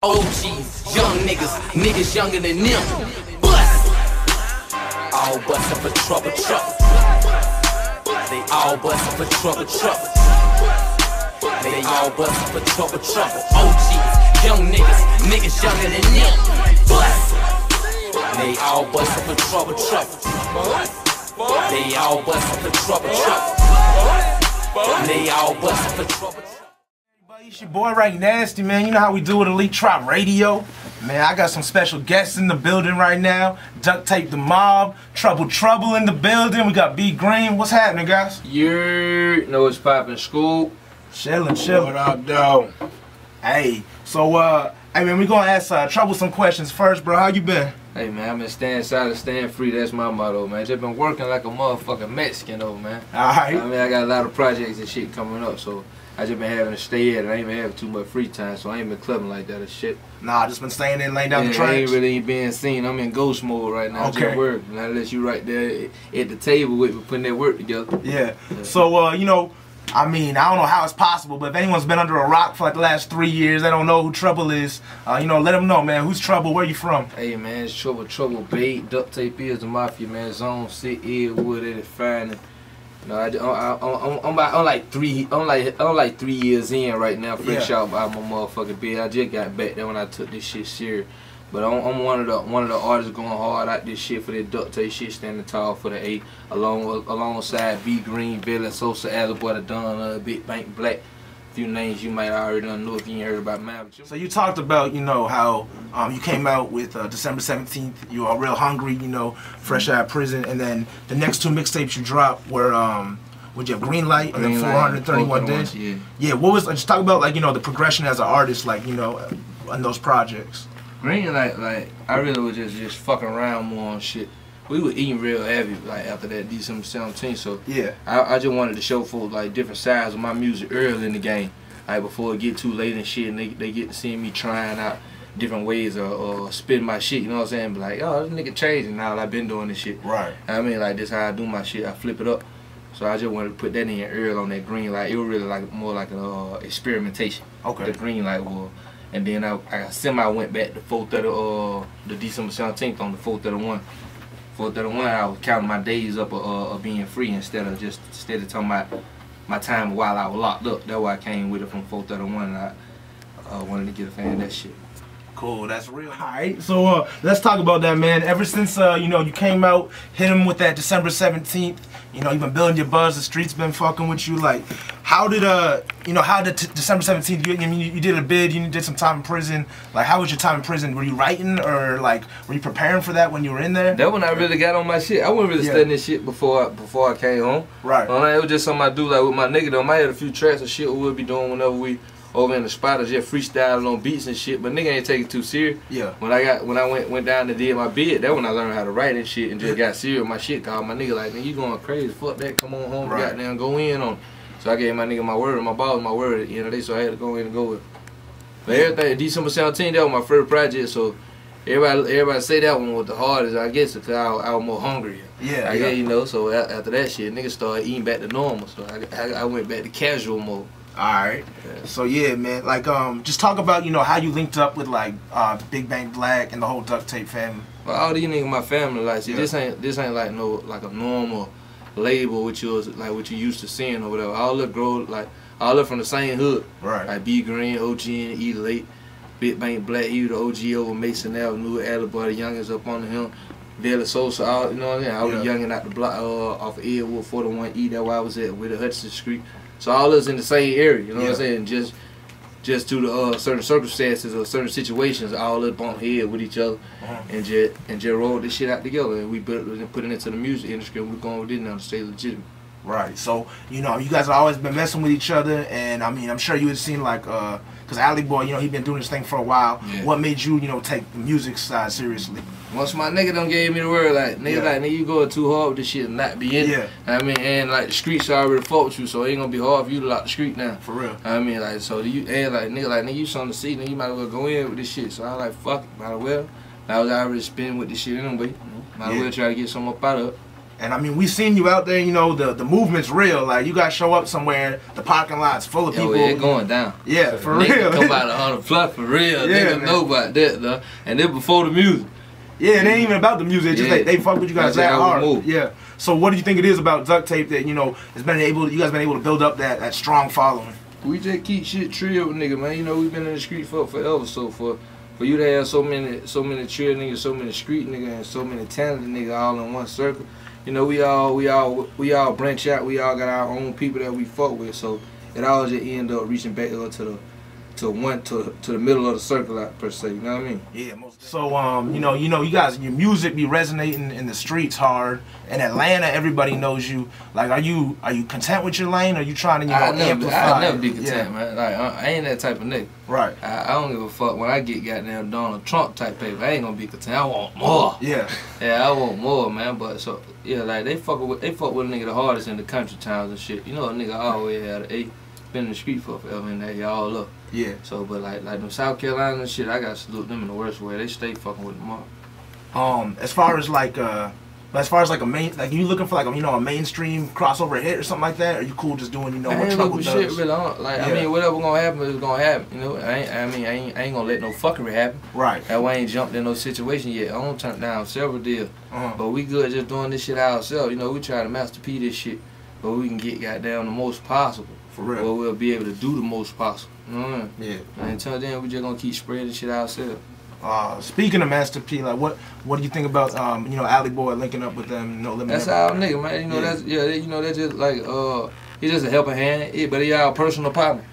OGs, young niggas younger than them. Bust! All bustin' for trouble. They all bustin' for trouble. They all bustin' for trouble. OGs, young niggas younger than them. Bust! They all bustin' for trouble. They all bustin' for trouble. They all bustin' for trouble. It's your boy Right Nasty, man. You know how we do with Elite Trap Radio. Man, I got some special guests in the building right now. Duct Tape the Mob, Trouble in the building. We got B Green. What's happening, guys? You know it's poppin' school. Chillin'. What up, though? Hey, so hey man, we gonna ask Trouble some questions first, bro. How you been? Hey man, I've been staying silent, staying free. That's my motto, man. Just been working like a motherfucking Mexican, though, man. Alright. I mean, I got a lot of projects and shit coming up, so I just been having to stay at it. I ain't been having too much free time, so I ain't been clubbing like that or shit. Nah, I just been staying in, laying down the I tracks. ain't really being seen. I'm in ghost mode right now. Okay. Just work. And unless you right there at the table with me putting that work together. Yeah. So, you know, I mean, I don't know how it's possible, but if anyone's been under a rock for like the last 3 years, they don't know who Trouble is, you know, let them know, man. Who's Trouble? Where you from? Hey, man, it's Trouble, Bait, Duct Tape is the Mafia, man. Zone 6, Edgewood, 85. No, I'm like 3 years in right now, fresh out by my motherfucking bed. I just got back there when I took this shit serious. But I'm one of the artists going hard out this shit for that Duct Tape shit, standing tall for the 8, alongside B Green, Billy Sosa, Aliboy, the Don, Big Bank Black. A few names you might already know if you ain't heard about mine. So you talked about, you know, how you came out with December 17th. You are real hungry, you know, fresh out of prison, and then the next 2 mixtapes you dropped were would you have Green Light and then 431 Days? Yeah. What was just talk about, like, you know, the progression as an artist, like, you know, in those projects. Green Light, like I really was just fucking around more on shit. We were eating real heavy like after that December 17th, so yeah, I just wanted to show folks like different sides of my music early in the game, like before it get too late and shit, and they get to see me trying out different ways or spitting my shit, you know what I'm saying? But like, oh, this nigga changing now. I've been doing this shit. Right. I mean, like this how I do my shit. I flip it up. So I just wanted to put that in early on that Green Light. It was really like more like an experimentation. Okay. The Green Light was. And then I semi went back to 430, the December 17th on the 431. 431, I was counting my days up of being free instead of talking about my time while I was locked up. That's why I came with it from 431, and I wanted to get a fan of that shit. Cool, that's real. Alright, so let's talk about that, man. Ever since you know, you came out, hit him with that December 17th, you know, you've been building your buzz, the streets been fucking with you. Like, how did you know, how did December 17th, you did a bid, you did some time in prison. Like, how was your time in prison? Were you writing, or like, were you preparing for that when you were in there? That when I really got on my shit. I wasn't really studying this shit before I came home. Right. It was just something I do like with my nigga though. I had a few tracks of shit we would be doing whenever we over in the spot, or just freestyling on beats and shit, but nigga ain't take it too serious. Yeah. When I went down and did my bid, that when I learned how to write and shit, and just got serious with my shit. Called my nigga like, man, you going crazy? Fuck that. Come on home, goddamn, go in on it. So I gave my nigga my word, my boss my word at the end of the day. So I had to go in and go with it. But everything, December 17th, that was my first project. So everybody say that one was the hardest, I guess, because I was more hungry. Yeah. You know. So after that shit, niggas started eating back to normal. So I went back to casual mode. Alright, so yeah, man, like, just talk about, you know, how you linked up with, like, Big Bang Black and the whole Duct Tape family. Well, all these niggas my family, like, see, this ain't like a normal label what you used to seeing or whatever. All look from the same hood. Right. Like B Green, OG and Elite, Big Bang Black, he was the OG over Mason Avenue, Aliboy, the youngest up under him, Billy Sosa, all, you know what I mean? I was the youngin' out the block off of Edgewood 41E, that's where I was at with the Hudson Street. So all of us in the same area, you know what I'm saying? Just due to certain circumstances or certain situations, all of us bump head with each other and just roll this shit out together, and we put it into the music industry, and we're going with it now to stay legitimate. Right. So, you know, you guys have always been messing with each other, and I mean, I'm sure you had seen, like, because Aliboy, you know, he been doing this thing for a while. Yeah. What made you, you know, take the music side seriously? Once my nigga done gave me the word, like, nigga, you going too hard with this shit and not be in it. I mean, and like the streets already fought with you, so it ain't gonna be hard for you to lock the street now. For real. I mean, like, so nigga, you something to see, nigga, you might as well go in with this shit. So I was like, fuck it, might as well. I was already spinning with this shit anyway. Might as well try to get something up out of it. And I mean, we seen you out there, you know, the movement's real. Like, you guys show up somewhere, the parking lot's full of people. Yeah, it's going down. Yeah, for real. Come out 100 plus for real. Yeah, Niggas know about that, though. And then before the music. Yeah, it ain't even about the music. It's just they fuck with you guys that hard. Yeah. So what do you think it is about Duct Tape that, you know, you guys been able to build up that strong following? We just keep shit trill, nigga, man. You know, we've been in the street for forever. So for you to have so many trill niggas, so many street niggas, and so many talented niggas all in one circle. You know, we all branch out. We all got our own people that we fuck with. So it all just end up reaching back up to the middle of the circle, like, per se. You know what I mean? Yeah. So you know, you guys, your music be resonating in the streets hard. In Atlanta, everybody knows you. Like, are you content with your lane? Or are you trying to amplify? I'll never be content, man. Like, I ain't that type of nigga. Right. I don't give a fuck when I get goddamn Donald Trump type paper. I ain't gonna be content. I want more. Yeah. Yeah, I want more, man. But so yeah, like they fuck with a nigga the hardest in the country towns and shit. You know, a nigga always had an A. Been in the street for forever and they all up. Yeah. So, but like them South Carolina and shit, I gotta salute them in the worst way. They stay fucking with them all. As far as like a main, like, you looking for like a mainstream crossover hit or something like that? Or are you cool just doing what Trouble does? Shit really on. Like, I mean, whatever gonna happen is gonna happen. You know, I ain't gonna let no fuckery happen. Right. That way I ain't jumped in no situation yet. I don't turn down several deals. But we good just doing this shit ourselves. You know, we try to master P this shit, but we can get goddamn the most possible. For real. Well, we'll be able to do the most possible. You know what I mean? Yeah. And until then, we just gonna keep spreading shit ourselves. Speaking of Master P, like, what do you think about you know, Alley Boy linking up with them? No Limit. That's our nigga, man. You know, that's just like he's just a helping hand, but he our personal partner.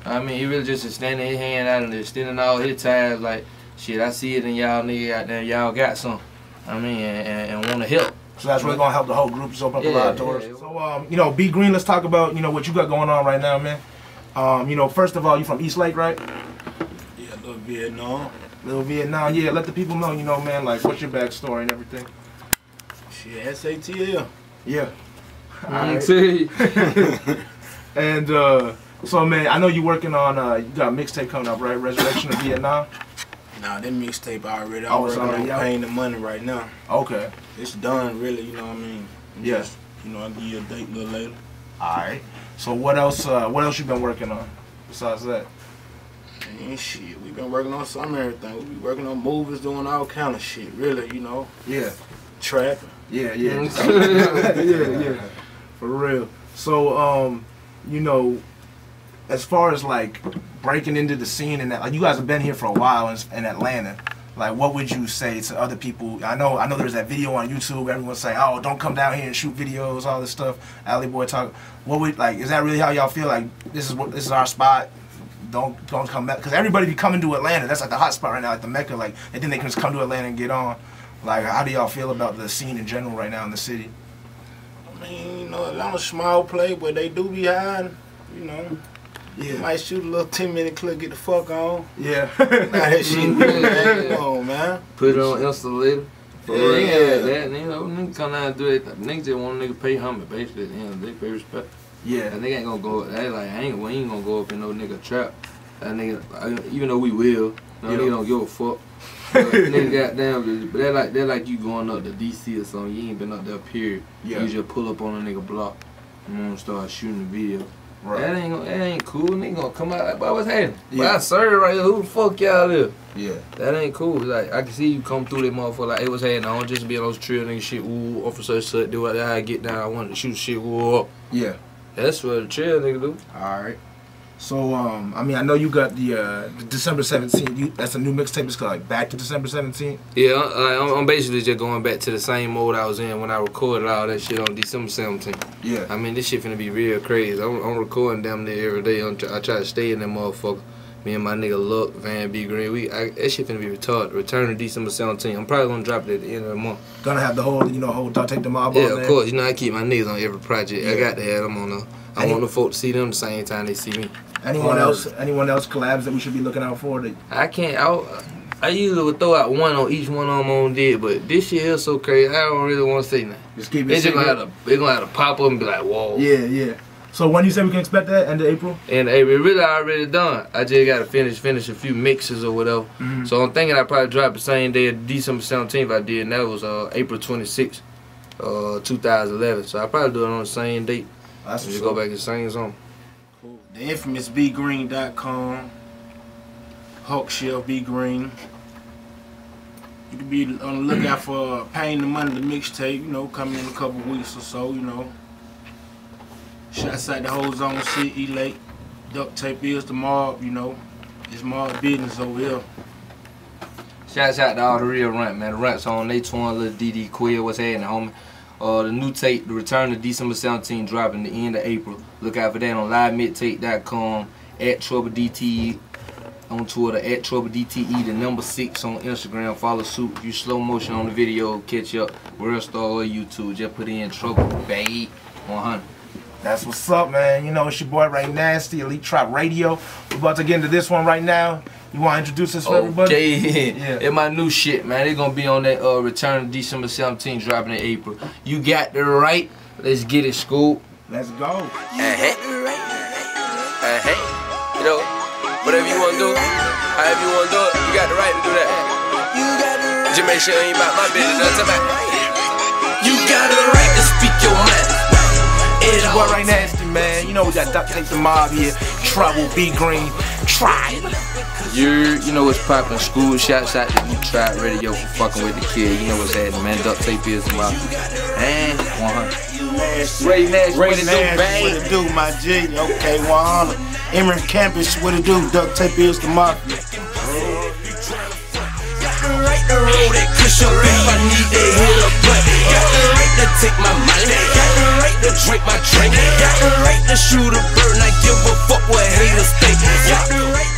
I mean, he really just extending his hand out and extending all his ties. Like, shit, I see it in y'all niggas out there. Y'all got some. I mean, and want to help. So that's really gonna help the whole group, just open up a lot of doors. Yeah. So you know, B Green, let's talk about, you know, what you got going on right now, man. You know, first of all, you from East Lake, right? Yeah, Little Vietnam. Little Vietnam, yeah. Let the people know, you know, man, like, what's your backstory and everything. Shit, SATL. Yeah. Alright. And so, man, I know you working on you got a mixtape coming up, right? Resurrection of Vietnam. Nah, that mixtape already. I'm working on Paying the Money right now. Okay. It's done, really. You know what I mean? Yeah. You know, I'll give you a date a little later. All right. So what else you been working on besides that? And shit, we been working on some everything. We be working on movies, doing all kind of shit, really, you know. Yeah. Trapping. Yeah. Yeah. For real. So you know, as far as like breaking into the scene and that, like, you guys have been here for a while in Atlanta. Like, what would you say to other people? I know there's that video on YouTube. Everyone's saying, "Oh, don't come down here and shoot videos, all this stuff." Alley Boy talk. What would, like, is that really how y'all feel? Like, this is our spot. Don't come back, because everybody be coming to Atlanta. That's like the hot spot right now, like the Mecca. Like, they think they can just come to Atlanta and get on. Like, how do y'all feel about the scene in general right now in the city? I mean, you know, Atlanta's small play, but they do be hiding. You know. Yeah. You might shoot a little 10-minute clip, get the fuck on. Yeah. Nah, that shit really come on, man. Put it on Insta later. Yeah. That, you know, niggas come down and do it. Niggas just want a nigga pay homage, basically. You know, they pay respect. Yeah. And they ain't gonna go, they like, we ain't gonna go up in no nigga trap. That nigga, even though we will, no nigga don't give a fuck. But nigga goddamn, but they like you going up to DC or something. You ain't been up there, period. Yeah. You just pull up on a nigga block and start shooting the video. Right. That ain't cool. Nigga gonna come out like, boy, what's happening? Yeah. But I serve right here. Who the fuck y'all is? Yeah. That ain't cool. Like, I can see you come through that motherfucker like, hey, what's happening? I don't just be on those trail nigga shit. Ooh, officer such, do how I get down. I want to shoot shit. Ooh, up. Yeah. That's what the trail nigga do. All right. So, I mean, I know you got the December 17th. That's a new mixtape. It's called, like, Back to December 17th. Yeah, I'm basically just going back to the same mode I was in when I recorded all that shit on December 17th. Yeah. I mean, this shit finna be real crazy. I'm recording damn near every day. I try to stay in that motherfucker. Me and my nigga Luck, Van B Green, that shit finna be retarded. Return to December 17th. I'm probably gonna drop it at the end of the month. Gonna have the whole, you know, whole Take the Mob on there? Yeah, of course. You know, I keep my niggas on every project. Yeah. I got to have them on there. I want the folk to see them the same time they see me. Anyone else collabs that we should be looking out for? I usually would throw out one on each one of them on dead, but this shit is so crazy, I don't really want to say nothing. Just keep it They gonna have to pop up and be like, whoa. Yeah. So when you say we can expect that? End of April? And April, really already done. I just gotta finish a few mixes or whatever. So I'm thinking I probably drop the same day of December 17th I did, and that was April 26th. 2011. So I probably do it on the same date. That's just go back and sing something. Cool. The infamous bgreen.com. Hulk Shelf B Green. You can be on the lookout for Paying the Money, the mixtape, you know, coming in a couple weeks or so, you know. Shots out the whole zone, City Lake. Duct tape is the mob, you know. It's mob business over here. Shouts out to all the real rent, man. The rent's on. They torn little DD Quill. What's happening, homie? The new tape, The Return of December 17, dropping the end of April. Look out for that on livemixtape.com, at Trouble DTE on Twitter, at Trouble DTE, the number 6 on Instagram. Follow suit. If you slow motion on the video, catch up. World Star or YouTube. Just put in Trouble, babe. 100. That's what's up, man. You know, it's your boy Ray Nasty, Elite Trap Radio. We're about to get into this one right now. You want to introduce this for everybody? Okay, yeah. It's my new shit, man. They're going to be on that Return of December 17, dropping in April. You got the right. Let's get it, school. Let's go. Hey. You know, whatever you want to do, however you want to do it, you got the right to do that. Just make sure you ain't about my business. You got the right to speak your mind. It's your boy Ray Nasty, man. You know we got Duct Tape the Mob here. Trouble, B Green, Tribe. You know what's poppin', school. Shouts out to Elite Trap Radio for fucking with the kid. You know what's happening, man. Duct Tape is the mob. And 100. Ray Nasty, what it do, babe? What it do, my G? Okay, 100. Emery Campus, what it do? Duct Tape is the mob. The road that cushion if I need to hit a butt. Got the right to take my money. Got the right to drink my drink. Got the right to shoot a bird and I give a fuck what haters think. Got the right